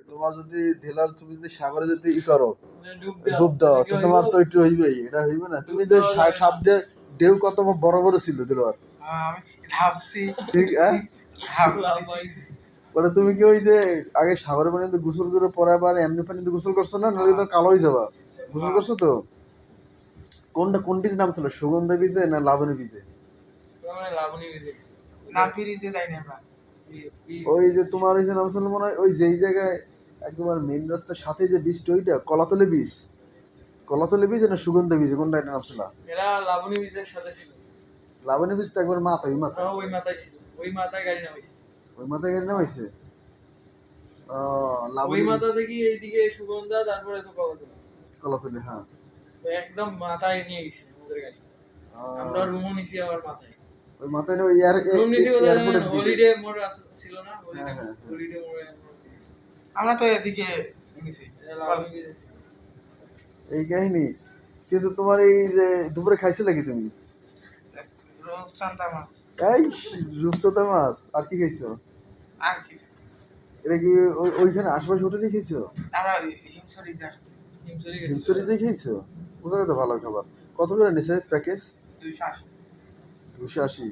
তোমার যদি ঢেলার তুমি যদি সাগরে যদি ই করো ডুব দাও তো তোমার তো একটু হইবেই, এটা হইবে না? তুমি যে সাপ দিয়ে ঢেউ কত বড় বড় ছিল দিলওয়ার, আমি ভাবছি ঠিক মানে তুমি কি ওই যে আগে সাগরের পানিতে গোসল করে পরে আবার এমনি পানিতে গোসল করছো না? নাহলে তো কালো হয়ে যাবা। গোসল করছো তো? কোন বীজ নাম ছিল, সুগন্ধা বীজে না লাবণী বীজে? না ফিরিতে যাই না আমরা। ওই যে তোমার ওই যে নাম ছিল মনে হয় ওই যেই জায়গায় একদম মেন রাস্তার সাথে যে বীজটা, ওইটা কলাতলি বীজ, কলাতলি বীজ না সুগন্ধা বীজ, কোনটা নাম ছিল? এরা লাবণী বীজের সাথে ছিল। লাবণী বীজ তো একবার মাথা, ওই মাথা, ওই মাথায় ছিল, ওই মাথায় গাড়ি নামাইছে। ওই মাথায় গাড়ি নামাইছে। ওই লাবণী মাথা থেকে এইদিকে সুগন্ধা, তারপরে তো কলাতলি, হ্যাঁ তো একদম মাথায় নিয়ে গেছে আমাদের গাড়ি। আমরা রুমও নিছি আবার মাথায়। ওই মাথায় ওই রুম নিছি কোথায় জানেন? এয়ারপোর্টের দিকে। হলিডে মোড় ছিল না? হ্যাঁ, হ্যাঁ, হ্যাঁ। হলিডে মোড়ে আমরা তো এদিকে নিছি লাবণী বীজ ছিল। এই কাহিনী। কিন্তু তোমার এই যে দুপুরে খাইছিলে কি তুমি? রূপচাঁদা মাছ এই রূপচাঁদা মাছ, আর কি খাইছো? আর কিছু এটা কি ওইখানে আশেপাশে হোটেলে খাইছো? আমরা হিমছড়ি যাচ্ছি হিমসরি যে খাইছো? ওখানে তো ভালো খাবার। কত করে নিছে প্যাকেজ? 280 280।